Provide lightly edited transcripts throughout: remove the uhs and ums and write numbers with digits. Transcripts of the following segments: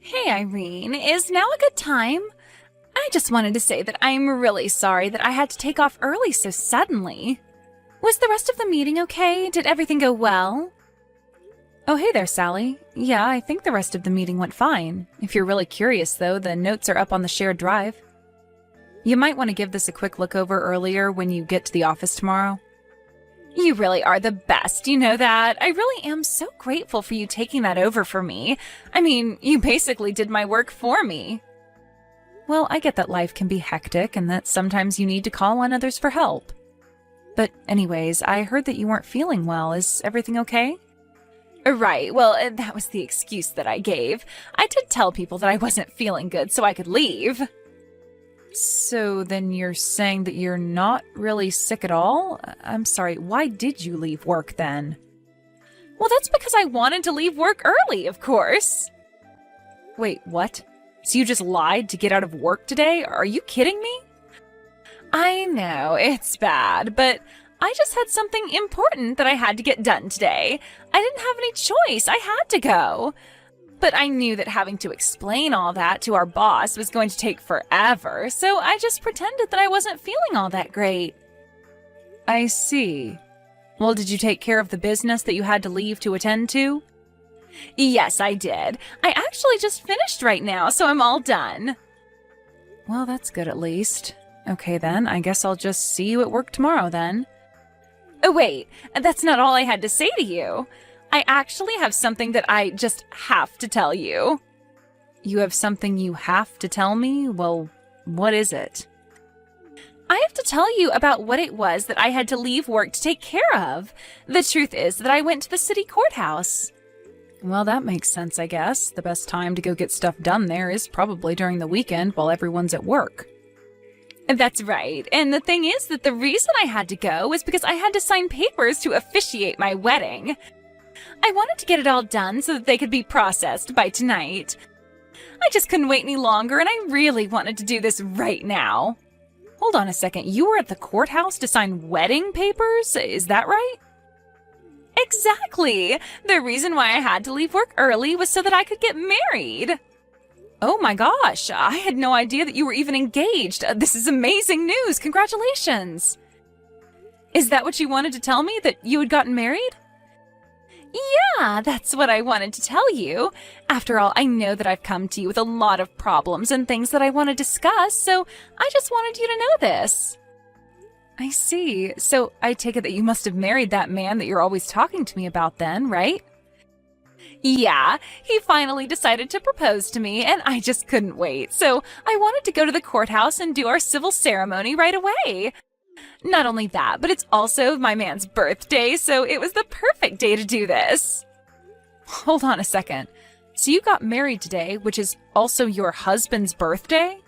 Hey Irene, is now a good time? I just wanted to say that I'm really sorry that I had to take off early so suddenly. Was the rest of the meeting okay? Did everything go well? Oh, hey there, Sally. Yeah, I think the rest of the meeting went fine. If you're really curious, though, the notes are up on the shared drive. You might want to give this a quick look over earlier when you get to the office tomorrow. You really are the best, you know that. I really am so grateful for you taking that over for me. I mean, you basically did my work for me. Well, I get that life can be hectic and that sometimes you need to call on others for help. But anyways, I heard that you weren't feeling well. Is everything okay? Right, well, that was the excuse that I gave. I did tell people that I wasn't feeling good so I could leave. So then you're saying that you're not really sick at all? I'm sorry, why did you leave work then? Well, that's because I wanted to leave work early, of course. Wait, what? So you just lied to get out of work today? Are you kidding me? I know, it's bad, but I just had something important that I had to get done today. I didn't have any choice. I had to go. But I knew that having to explain all that to our boss was going to take forever, so I just pretended that I wasn't feeling all that great. I see. Well, did you take care of the business that you had to leave to attend to? Yes, I did. I actually just finished right now, so I'm all done. Well, that's good at least. Okay then, I guess I'll just see you at work tomorrow then. Oh wait, that's not all I had to say to you. I actually have something that I just have to tell you. You have something you have to tell me? Well, what is it? I have to tell you about what it was that I had to leave work to take care of. The truth is that I went to the city courthouse. Well, that makes sense, I guess. The best time to go get stuff done there is probably during the weekend while everyone's at work. That's right. And the thing is that the reason I had to go was because I had to sign papers to officiate my wedding. I wanted to get it all done so that they could be processed by tonight. I just couldn't wait any longer, and I really wanted to do this right now. Hold on a second, you were at the courthouse to sign wedding papers? Is that right? Exactly! The reason why I had to leave work early was so that I could get married. Oh my gosh, I had no idea that you were even engaged. This is amazing news, congratulations! Is that what you wanted to tell me, that you had gotten married? Yeah, that's what I wanted to tell you. After all, I know that I've come to you with a lot of problems and things that I want to discuss, so I just wanted you to know this. I see. So I take it that you must have married that man that you're always talking to me about then, right? Yeah, he finally decided to propose to me, and I just couldn't wait, so I wanted to go to the courthouse and do our civil ceremony right away. Not only that, but it's also my man's birthday, so it was the perfect day to do this. Hold on a second. So you got married today, which is also your husband's birthday?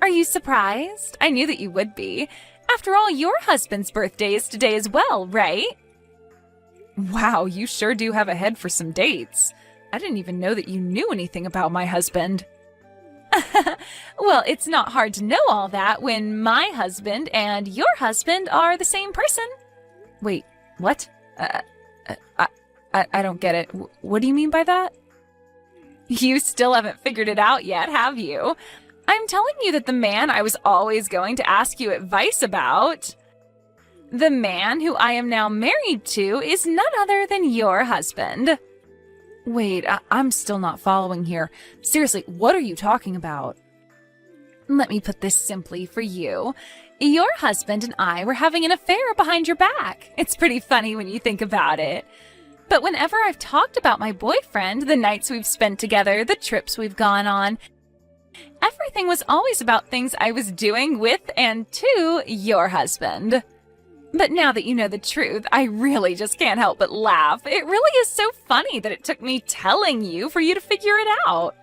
Are you surprised? I knew that you would be. After all, your husband's birthday is today as well, right? Wow, you sure do have a head for some dates. I didn't even know that you knew anything about my husband. Well, it's not hard to know all that when my husband and your husband are the same person. Wait, what? I don't get it. What do you mean by that? You still haven't figured it out yet, have you? I'm telling you that the man I was always going to ask you advice about, the man who I am now married to, is none other than your husband. Wait, I'm still not following here. Seriously, what are you talking about? Let me put this simply for you. Your husband and I were having an affair behind your back. It's pretty funny when you think about it. But whenever I've talked about my boyfriend, the nights we've spent together, the trips we've gone on, everything was always about things I was doing with and to your husband. But now that you know the truth, I really just can't help but laugh. It really is so funny that it took me telling you for you to figure it out.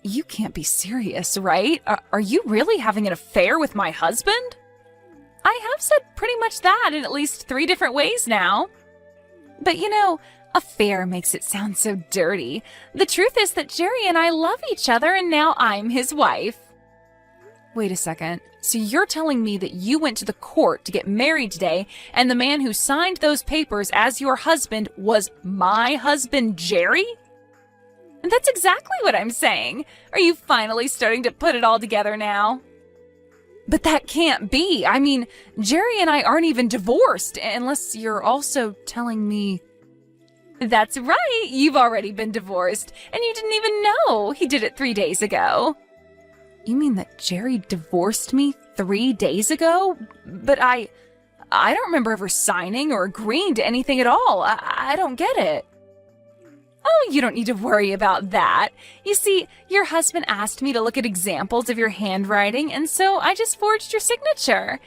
You can't be serious, right? Are you really having an affair with my husband? I have said pretty much that in at least 3 different ways now. But you know, affair makes it sound so dirty. The truth is that Jerry and I love each other, and now I'm his wife. Wait a second. So you're telling me that you went to the court to get married today, and the man who signed those papers as your husband was my husband, Jerry? That's exactly what I'm saying. Are you finally starting to put it all together now? But that can't be. I mean, Jerry and I aren't even divorced, unless you're also telling me... That's right, you've already been divorced, and you didn't even know. He did it 3 days ago. You mean that Jerry divorced me 3 days ago? But I don't remember ever signing or agreeing to anything at all. I don't get it. Oh, you don't need to worry about that. You see, your husband asked me to look at examples of your handwriting, and so I just forged your signature.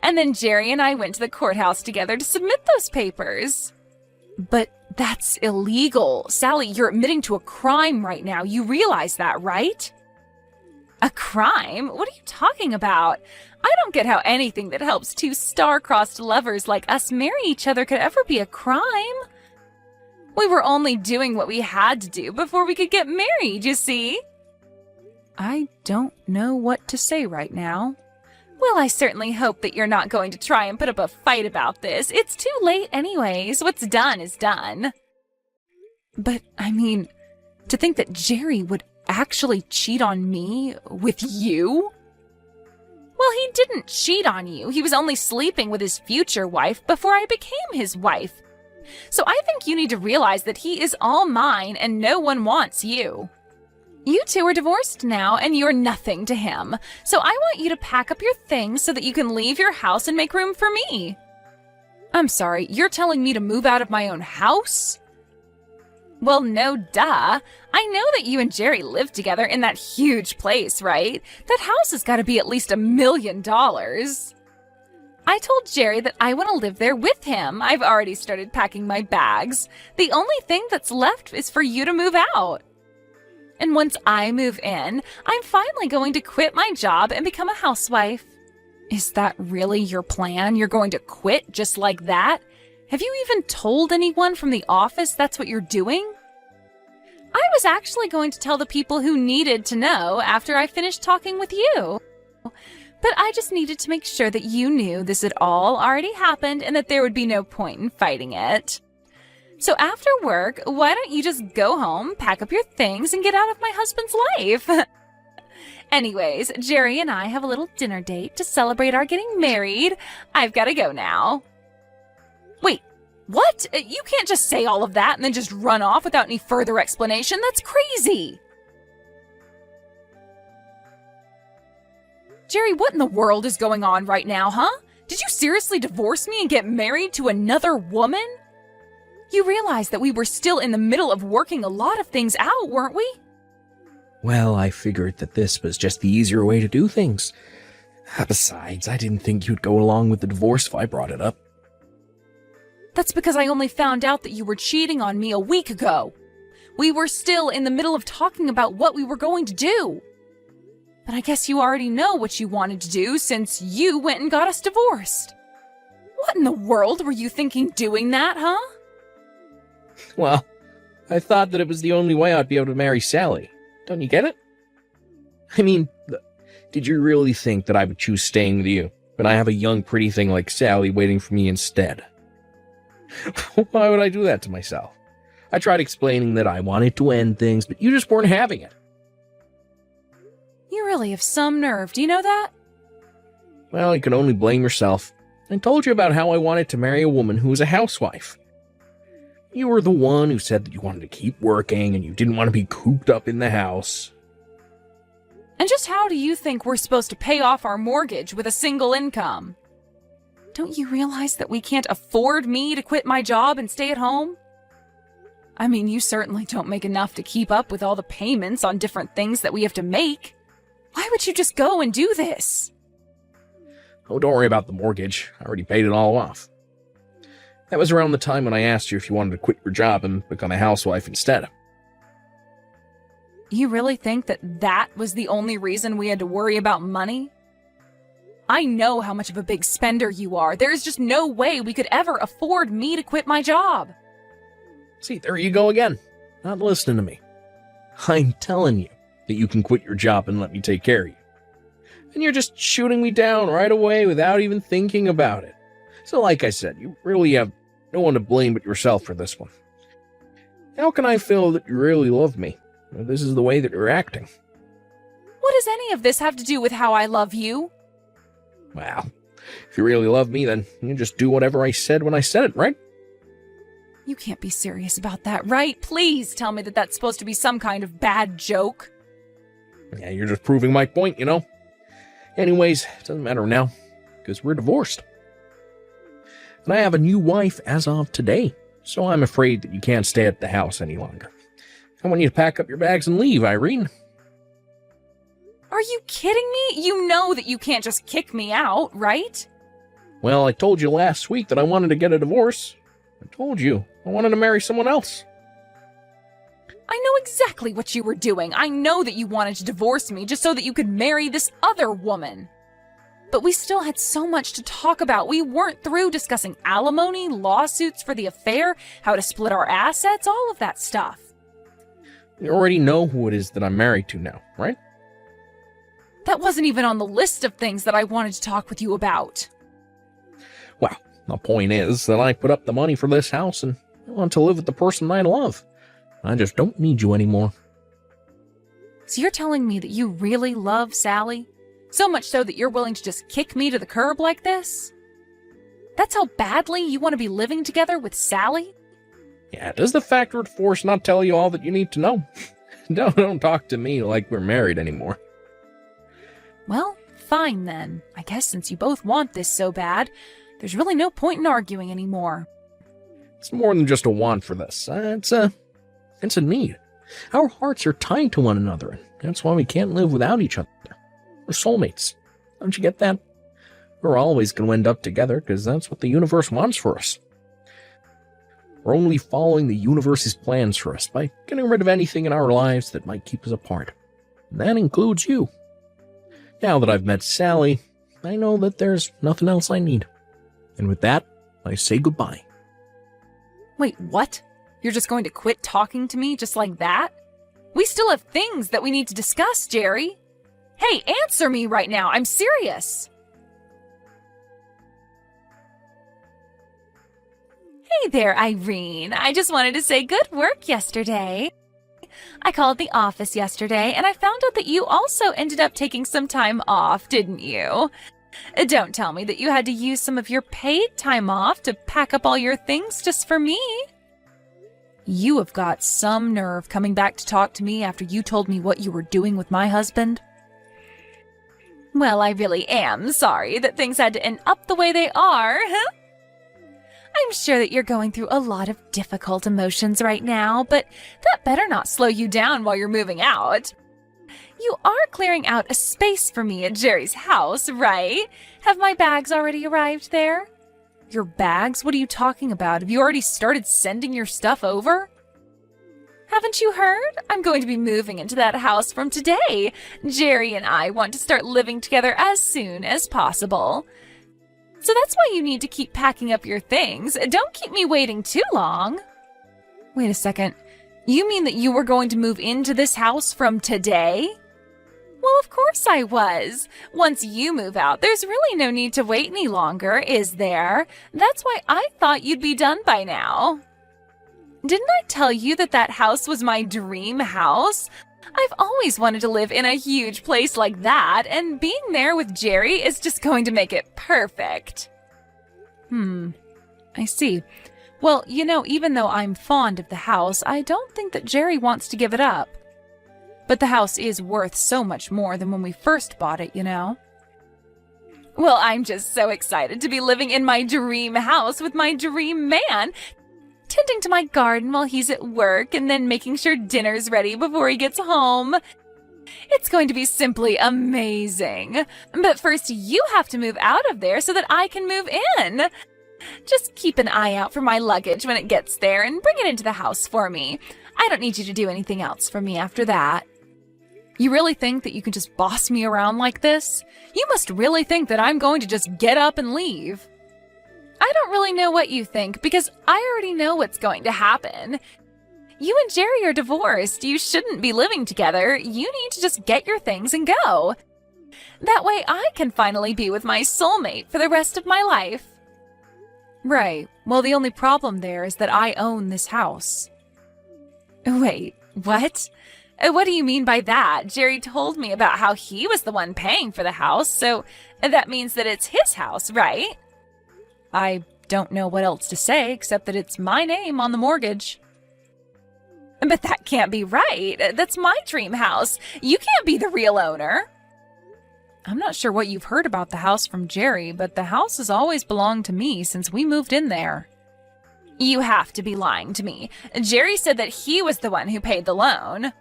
And then Jerry and I went to the courthouse together to submit those papers. But that's illegal. Sally, you're admitting to a crime right now. You realize that, right? A crime? What are you talking about? I don't get how anything that helps two star-crossed lovers like us marry each other could ever be a crime. We were only doing what we had to do before we could get married, you see? I don't know what to say right now. Well, I certainly hope that you're not going to try and put up a fight about this. It's too late anyways. What's done is done. But, I mean, to think that Jerry would actually cheat on me with you? Well, he didn't cheat on you. He was only sleeping with his future wife before I became his wife. So I think you need to realize that he is all mine and no one wants you. You two are divorced now and you're nothing to him. So I want you to pack up your things so that you can leave your house and make room for me. I'm sorry, you're telling me to move out of my own house? Well, no duh. I know that you and Jerry live together in that huge place, right? That house has got to be at least $1 million. I told Jerry that I want to live there with him. I've already started packing my bags. The only thing that's left is for you to move out. And once I move in, I'm finally going to quit my job and become a housewife. Is that really your plan? You're going to quit just like that? Have you even told anyone from the office that's what you're doing? I was actually going to tell the people who needed to know after I finished talking with you. But I just needed to make sure that you knew this had all already happened and that there would be no point in fighting it. So after work, why don't you just go home, pack up your things, and get out of my husband's life? Anyways, Jerry and I have a little dinner date to celebrate our getting married. I've got to go now. Wait, what? You can't just say all of that and then just run off without any further explanation. That's crazy. Jerry, what in the world is going on right now, huh? Did you seriously divorce me and get married to another woman? You realize that we were still in the middle of working a lot of things out, weren't we? Well, I figured that this was just the easier way to do things. Besides, I didn't think you'd go along with the divorce if I brought it up. That's because I only found out that you were cheating on me a week ago. We were still in the middle of talking about what we were going to do. But I guess you already know what you wanted to do since you went and got us divorced. What in the world were you thinking doing that, huh? Well, I thought that it was the only way I'd be able to marry Sally. Don't you get it? I mean, did you really think that I would choose staying with you when I have a young, pretty thing like Sally waiting for me instead? Why would I do that to myself? I tried explaining that I wanted to end things, but you just weren't having it. You really have some nerve, do you know that? Well, you can only blame yourself. I told you about how I wanted to marry a woman who was a housewife. You were the one who said that you wanted to keep working and you didn't want to be cooped up in the house. And just how do you think we're supposed to pay off our mortgage with a single income? Don't you realize that we can't afford me to quit my job and stay at home? I mean, you certainly don't make enough to keep up with all the payments on different things that we have to make. Why would you just go and do this? Oh, don't worry about the mortgage. I already paid it all off. That was around the time when I asked you if you wanted to quit your job and become a housewife instead. You really think that that was the only reason we had to worry about money? I know how much of a big spender you are. There is just no way we could ever afford me to quit my job. See, there you go again. Not listening to me. I'm telling you that you can quit your job and let me take care of you. And you're just shooting me down right away without even thinking about it. So like I said, you really have no one to blame but yourself for this one. How can I feel that you really love me if this is the way that you're acting? What does any of this have to do with how I love you? Well, if you really love me, then you just do whatever I said when I said it, right? You can't be serious about that, right? Please tell me that that's supposed to be some kind of bad joke. Yeah, you're just proving my point, you know? Anyways, it doesn't matter now, because we're divorced. And I have a new wife as of today, so I'm afraid that you can't stay at the house any longer. I want you to pack up your bags and leave, Irene. Are you kidding me? You know that you can't just kick me out, right? Well, I told you last week that I wanted to get a divorce. I told you I wanted to marry someone else. I know exactly what you were doing. I know that you wanted to divorce me just so that you could marry this other woman. But we still had so much to talk about. We weren't through discussing alimony, lawsuits for the affair, how to split our assets, all of that stuff. You already know who it is that I'm married to now, right? That wasn't even on the list of things that I wanted to talk with you about. Well, the point is that I put up the money for this house and I want to live with the person I love. I just don't need you anymore. So you're telling me that you really love Sally? So much so that you're willing to just kick me to the curb like this? That's how badly you want to be living together with Sally? Yeah, does the factor of divorce not tell you all that you need to know? Don't talk to me like we're married anymore. Well, fine then. I guess since you both want this so bad, there's really no point in arguing anymore. It's more than just a want for this. It's a need. Our hearts are tied to one another, and that's why we can't live without each other. We're soulmates. Don't you get that? We're always going to end up together because that's what the universe wants for us. We're only following the universe's plans for us by getting rid of anything in our lives that might keep us apart. And that includes you. Now that I've met Sally, I know that there's nothing else I need. And with that, I say goodbye. Wait, what? You're just going to quit talking to me just like that? We still have things that we need to discuss, Jerry. Hey, answer me right now. I'm serious. Hey there, Irene. I just wanted to say good work yesterday. I called the office yesterday and I found out that you also ended up taking some time off, didn't you? Don't tell me that you had to use some of your paid time off to pack up all your things just for me. You have got some nerve coming back to talk to me after you told me what you were doing with my husband. Well, I really am sorry that things had to end up the way they are. I'm sure that you're going through a lot of difficult emotions right now, but that better not slow you down while you're moving out. You are clearing out a space for me at Jerry's house, right? Have my bags already arrived there? Your bags? What are you talking about? Have you already started sending your stuff over? Haven't you heard? I'm going to be moving into that house from today. Jerry and I want to start living together as soon as possible. So that's why you need to keep packing up your things. Don't keep me waiting too long. Wait a second. You mean that you were going to move into this house from today? Well, of course I was. Once you move out, there's really no need to wait any longer, is there? That's why I thought you'd be done by now. Didn't I tell you that that house was my dream house? I've always wanted to live in a huge place like that, and being there with Jerry is just going to make it perfect. I see. Well, you know, even though I'm fond of the house, I don't think that Jerry wants to give it up. But the house is worth so much more than when we first bought it, you know? Well, I'm just so excited to be living in my dream house with my dream man, tending to my garden while he's at work and then making sure dinner's ready before he gets home. It's going to be simply amazing. But first, you have to move out of there so that I can move in. Just keep an eye out for my luggage when it gets there and bring it into the house for me. I don't need you to do anything else for me after that. You really think that you can just boss me around like this? You must really think that I'm going to just get up and leave. I don't really know what you think because I already know what's going to happen. You and Jerry are divorced. You shouldn't be living together. You need to just get your things and go. That way I can finally be with my soulmate for the rest of my life. Right. Well, the only problem there is that I own this house. Wait, what? What do you mean by that? Jerry told me about how he was the one paying for the house, so that means that it's his house, right? I don't know what else to say except that it's my name on the mortgage. But that can't be right. That's my dream house. You can't be the real owner. I'm not sure what you've heard about the house from Jerry, but the house has always belonged to me since we moved in there. You have to be lying to me. Jerry said that he was the one who paid the loan.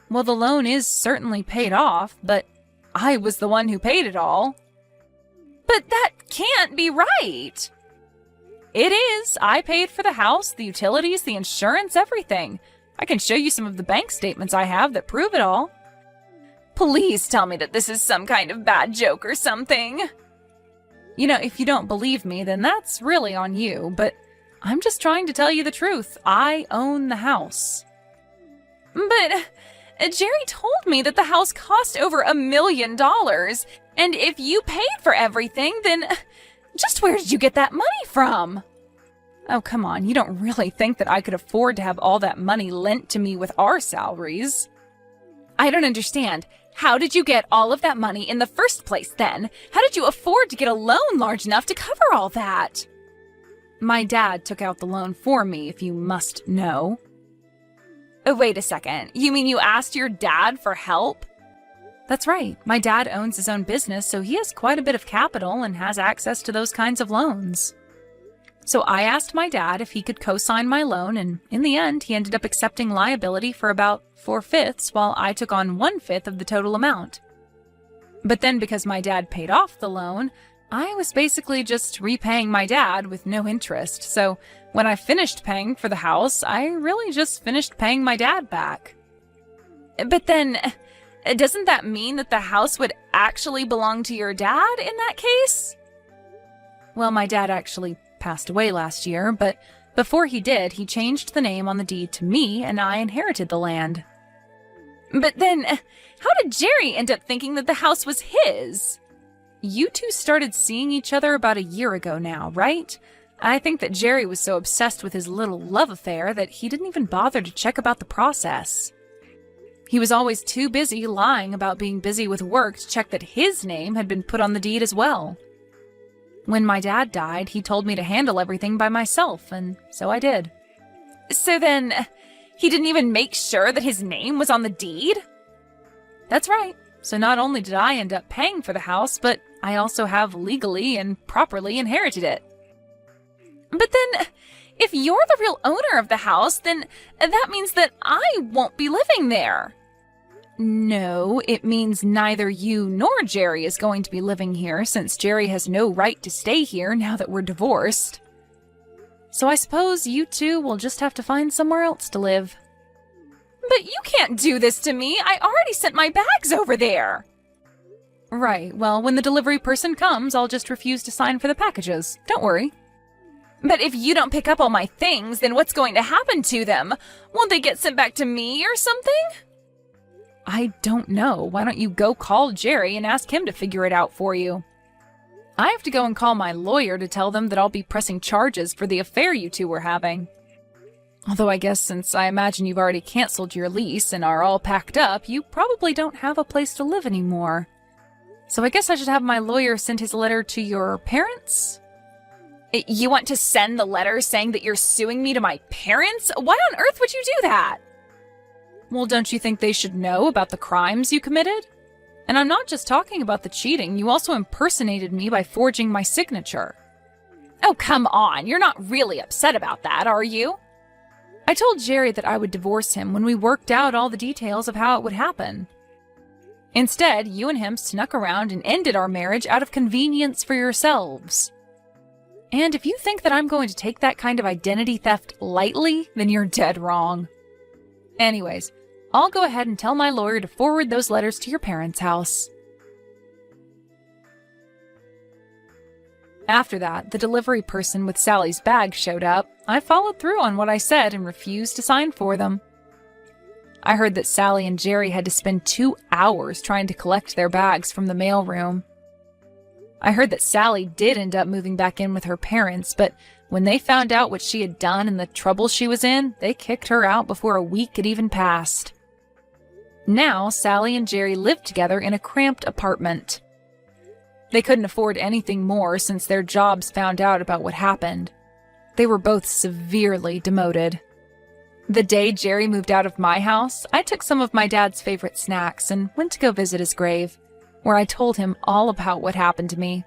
Well, the loan is certainly paid off, but I was the one who paid it all. But that can't be right. It is. I paid for the house, the utilities, the insurance, everything. I can show you some of the bank statements I have that prove it all. Please tell me that this is some kind of bad joke or something. You know, if you don't believe me, then that's really on you, but I'm just trying to tell you the truth. I own the house. But Jerry told me that the house cost over $1 million, and if you paid for everything, then just where did you get that money from? Oh, come on, you don't really think that I could afford to have all that money lent to me with our salaries? I don't understand. How did you get all of that money in the first place then? How did you afford to get a loan large enough to cover all that? My dad took out the loan for me, if you must know. Oh, wait a second. You mean you asked your dad for help? That's right. My dad owns his own business, so he has quite a bit of capital and has access to those kinds of loans. So I asked my dad if he could co-sign my loan, and in the end, he ended up accepting liability for about 4/5, while I took on 1/5 of the total amount. But then because my dad paid off the loan, I was basically just repaying my dad with no interest, so when I finished paying for the house, I really just finished paying my dad back. But then, doesn't that mean that the house would actually belong to your dad in that case? Well, my dad actually passed away last year, but before he did, he changed the name on the deed to me, and I inherited the land. But then, how did Jerry end up thinking that the house was his? You two started seeing each other about a year ago now, right? I think that Jerry was so obsessed with his little love affair that he didn't even bother to check about the process. He was always too busy lying about being busy with work to check that his name had been put on the deed as well. When my dad died, he told me to handle everything by myself, and so I did. So then, he didn't even make sure that his name was on the deed? That's right. So not only did I end up paying for the house, but I also have legally and properly inherited it. But then, if you're the real owner of the house, then that means that I won't be living there. No, it means neither you nor Jerry is going to be living here, since Jerry has no right to stay here now that we're divorced. So I suppose you two will just have to find somewhere else to live. But you can't do this to me. I already sent my bags over there. Right, well, when the delivery person comes, I'll just refuse to sign for the packages. Don't worry. But if you don't pick up all my things, then what's going to happen to them? Won't they get sent back to me or something? I don't know. Why don't you go call Jerry and ask him to figure it out for you? I have to go and call my lawyer to tell them that I'll be pressing charges for the affair you two were having. Although I guess since I imagine you've already canceled your lease and are all packed up, you probably don't have a place to live anymore. So I guess I should have my lawyer send his letter to your parents? You want to send the letter saying that you're suing me to my parents? Why on earth would you do that? Well, don't you think they should know about the crimes you committed? And I'm not just talking about the cheating, you also impersonated me by forging my signature. Oh, come on, you're not really upset about that, are you? I told Jerry that I would divorce him when we worked out all the details of how it would happen. Instead, you and him snuck around and ended our marriage out of convenience for yourselves. And if you think that I'm going to take that kind of identity theft lightly, then you're dead wrong. Anyways, I'll go ahead and tell my lawyer to forward those letters to your parents' house. After that, the delivery person with Sally's bag showed up. I followed through on what I said and refused to sign for them. I heard that Sally and Jerry had to spend 2 hours trying to collect their bags from the mailroom. I heard that Sally did end up moving back in with her parents, but when they found out what she had done and the trouble she was in, they kicked her out before a week had even passed. Now, Sally and Jerry lived together in a cramped apartment. They couldn't afford anything more since their jobs found out about what happened. They were both severely demoted. The day Jerry moved out of my house, I took some of my dad's favorite snacks and went to go visit his grave, where I told him all about what happened to me